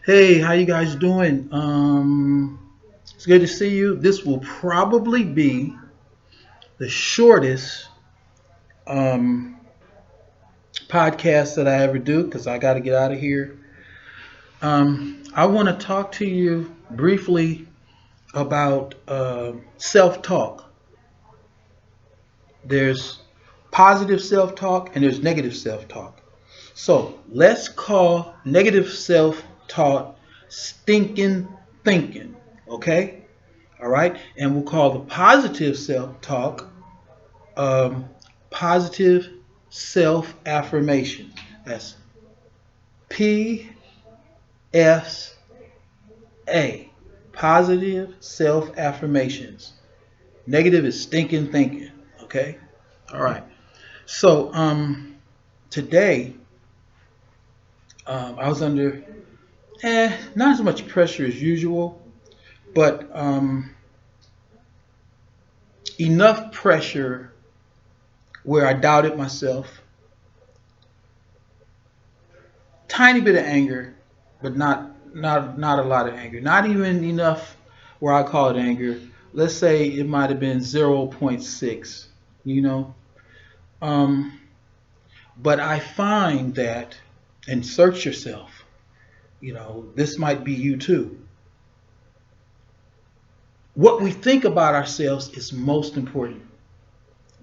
Hey, how you guys doing? It's good to see you. This will probably be the shortest um, podcast that I ever do because I got to get out of here. I want to talk to you briefly about self-talk. There's positive self-talk and there's negative self-talk. So let's call negative self-talk stinking thinking. Okay? All right, and we'll call the positive self-talk um, positive self-affirmation. That's PSA, positive self-affirmations. Negative is stinking thinking. Okay, all right. So today I was under not as much pressure as usual, but enough pressure where I doubted myself. Tiny bit of anger, but not a lot of anger. Not even enough where I call it anger. Let's say it might have been 0.6, you know. Um, but I find that, and search yourself, this might be you too. What we think about ourselves is most important,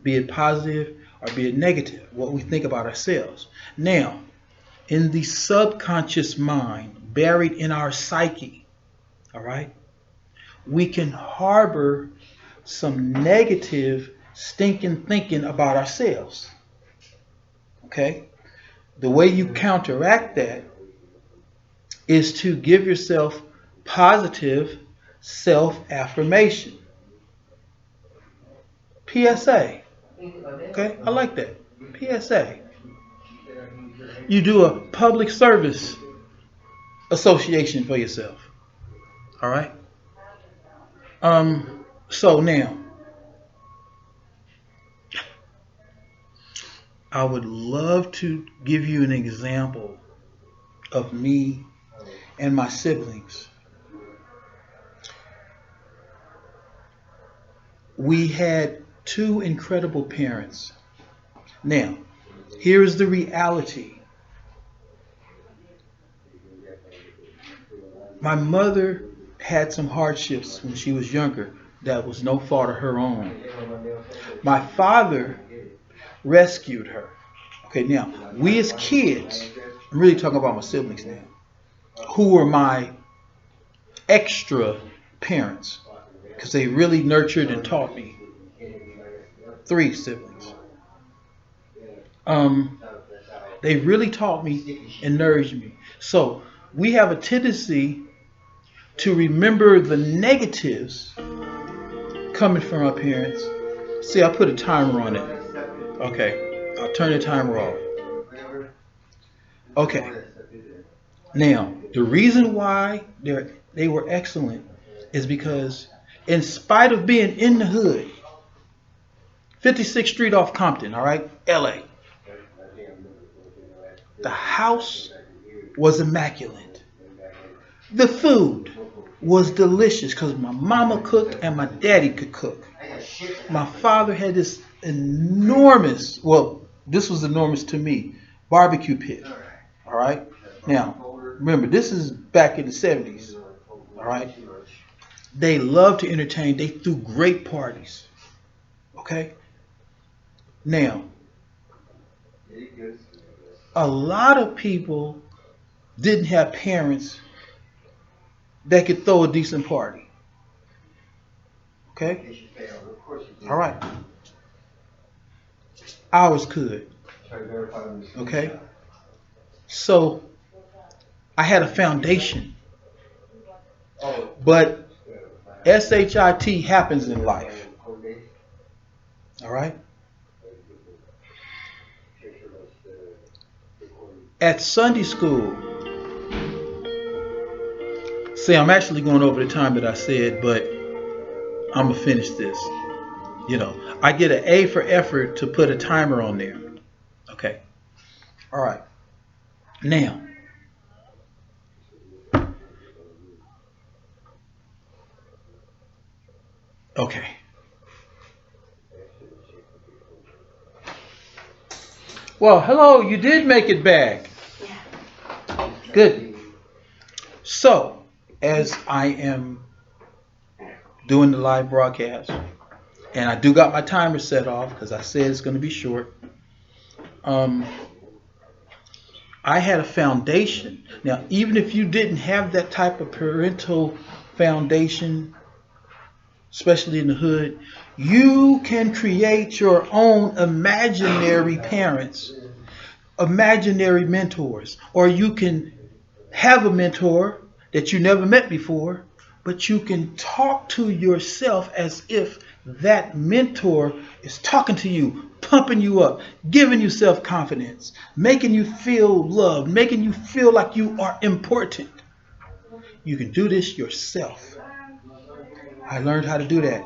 be it positive or be it negative, what we think about ourselves. Now, in the subconscious mind, buried in our psyche, all right, we can harbor some negative, stinking thinking about ourselves. Okay? The way you counteract that is to give yourself positive self affirmation. PSA. Okay? I like that. PSA. You do a public service association for yourself. All right? So now, I would love to give you an example of me and my siblings. We had two incredible parents. Now, here is the reality. My mother had some hardships when she was younger that was no fault of her own. My father rescued her. Okay, now, we as kids, I'm really talking about my siblings now, who were my extra parents, because they really nurtured and taught me. Three siblings. They really taught me and nourished me. So we have a tendency to remember the negatives coming from our parents. See, I put a timer on it. Okay, I'll turn the timer off. Okay. Now, the reason why they were excellent is because, in spite of being in the hood, 56th Street off Compton, all right, LA, the house was immaculate. The food was delicious because my mama cooked and my daddy could cook. My father had this enormous, well, this was enormous to me, barbecue pit. All right. Now, remember, this is back in the 70s. All right. They loved to entertain. They threw great parties. Okay. Now, a lot of people didn't have parents that could throw a decent party. Okay? All right. Ours could. Okay? So I had a foundation. But SHIT happens in life. All right? At Sunday school, see, I'm actually going over the time that I said, but I'm going to finish this. I get an A for effort to put a timer on there. Okay. All right. Now, Well, hello, you did make it back. Good. So, as I am doing the live broadcast, and I do got my timer set off because I said it's going to be short. I had a foundation. Now, even if you didn't have that type of parental foundation, especially in the hood, you can create your own imaginary parents, imaginary mentors, or you can have a mentor that you never met before, but you can talk to yourself as if that mentor is talking to you, pumping you up, giving you self-confidence, making you feel loved, making you feel like you are important. You can do this yourself. I learned how to do that.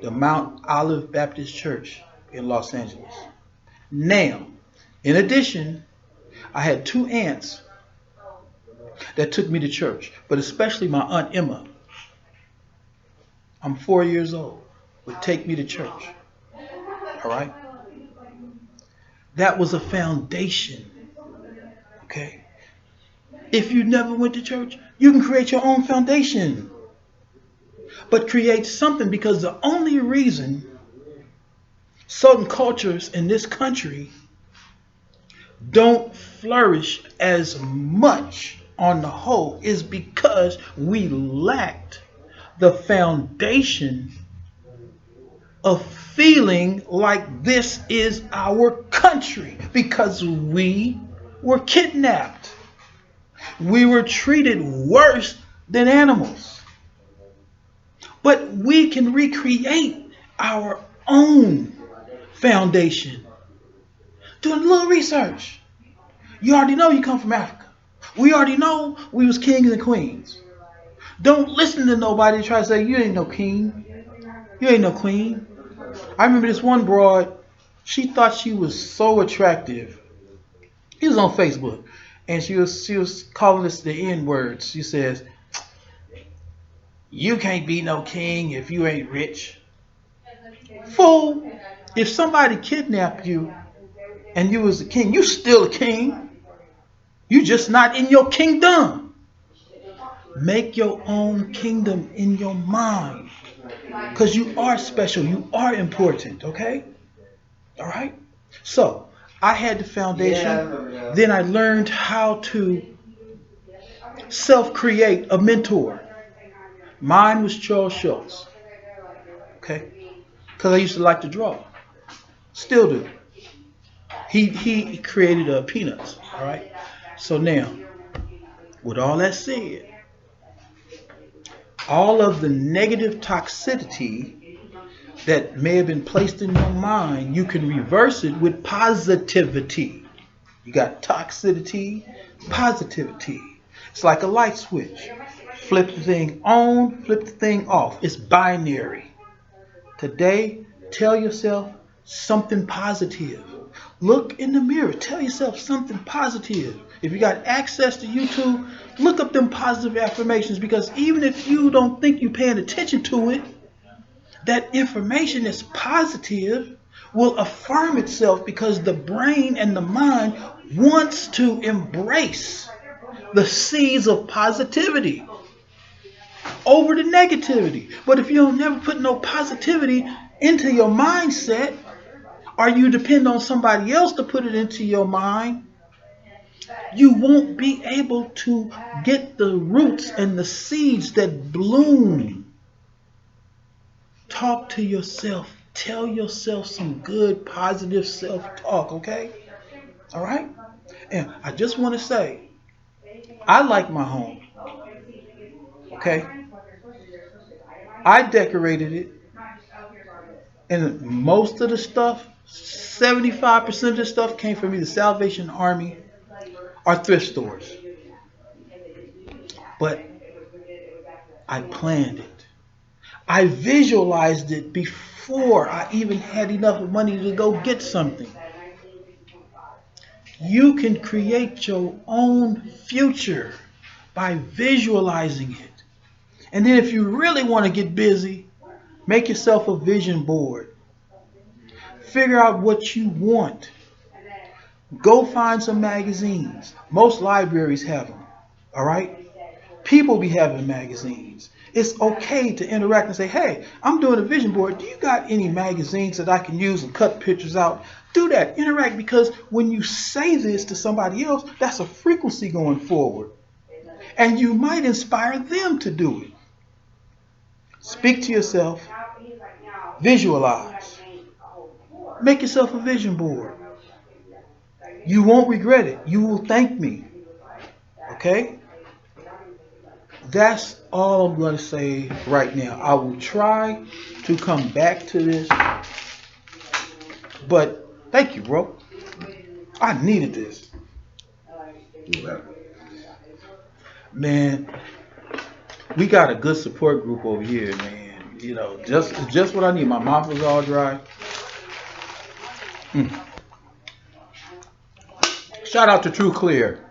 The Mount Olive Baptist Church in Los Angeles. Now, in addition, I had two aunts that took me to church, but especially my Aunt Emma. I'm 4 years old, would take me to church. All right? That was a foundation. Okay? If you never went to church, you can create your own foundation. But create something, because the only reason certain cultures in this country don't flourish as much on the whole is because we lacked the foundation of feeling like this is our country, because we were kidnapped. We were treated worse than animals. But we can recreate our own foundation. Doing a little research. You already know you come from Africa. We already know we was kings and queens. Don't listen to nobody try to say you ain't no king. You ain't no queen. I remember this one broad, she thought she was so attractive. He was on Facebook, and she was calling us the N-words. She says, "You can't be no king if you ain't rich." Fool! If somebody kidnapped you and you was a king, you still a king. You just not in your kingdom. Make your own kingdom in your mind, because you are special. You are important. Okay? All right? So, I had the foundation. Then I learned how to self-create a mentor. Mine was Charles Schultz. Okay? Because I used to like to draw. Still do. He created Peanuts. All right? So now, with all that said, all of the negative toxicity that may have been placed in your mind, you can reverse it with positivity. You got toxicity, positivity. It's like a light switch. Flip the thing on, flip the thing off. It's binary. Today, tell yourself something positive. Look in the mirror. Tell yourself something positive. If you got access to YouTube, look up them positive affirmations, because even if you don't think you're paying attention to it, that information that's positive will affirm itself, because the brain and the mind wants to embrace the seeds of positivity over the negativity. But if you don't never put no positivity into your mindset, or you depend on somebody else to put it into your mind, you won't be able to get the roots and the seeds that bloom. Talk to yourself. Tell yourself some good, positive self-talk, okay? All right? And I just want to say, I like my home, okay? I decorated it, and most of the stuff, 75% of the stuff came from either Salvation Army or thrift stores. But I planned it. I visualized it before I even had enough money to go get something. You can create your own future by visualizing it. And then if you really want to get busy, make yourself a vision board. Figure out what you want. Go find some magazines. Most libraries have them. All right? People be having magazines. It's okay to interact and say, hey, I'm doing a vision board. Do you got any magazines that I can use and cut pictures out? Do that. Interact, because when you say this to somebody else, that's a frequency going forward. And you might inspire them to do it. Speak to yourself. Visualize. Make yourself a vision board. You won't regret it. You will thank me. Okay? That's all I'm going to say right now. I will try to come back to this. But thank you, bro. I needed this. Man, we got a good support group over here, man. You know, just what I need. My mouth was all dry. Shout out to True Clear.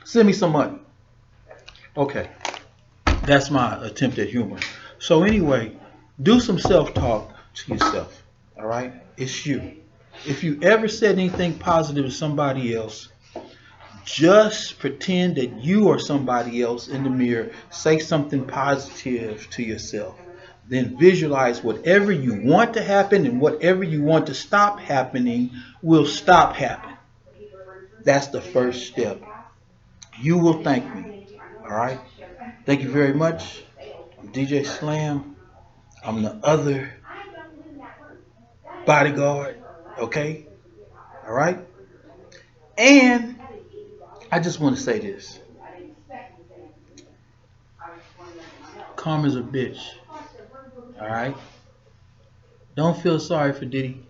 Send me some money. Okay. That's my attempt at humor. So anyway, do some self-talk to yourself. All right? It's you. If you ever said anything positive to somebody else, just pretend that you are somebody else in the mirror. Say something positive to yourself. Then visualize whatever you want to happen, and whatever you want to stop happening will stop happening. That's the first step. You will thank me. All right? Thank you very much. I'm DJ Slam. I'm the other bodyguard. Okay? All right? And I just want to say this. Karma's a bitch. All right? Don't feel sorry for Diddy.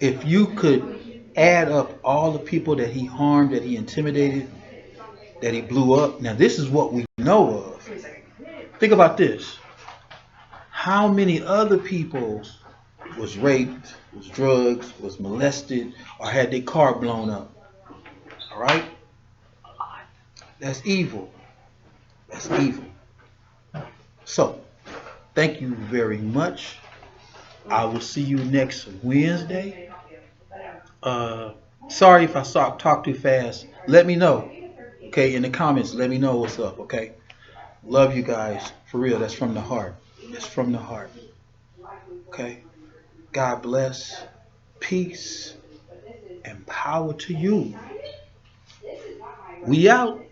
If you could add up all the people that he harmed, that he intimidated, that he blew up. Now, this is what we know of. Think about this. How many other people was raped, was drugged, was molested, or had their car blown up? All right? That's evil. That's evil. So, thank you very much. I will see you next Wednesday. Sorry if I talk too fast. Let me know. Okay, in the comments, let me know what's up. Okay? Love you guys. For real, that's from the heart. It's from the heart. Okay? God bless. Peace and power to you. We out.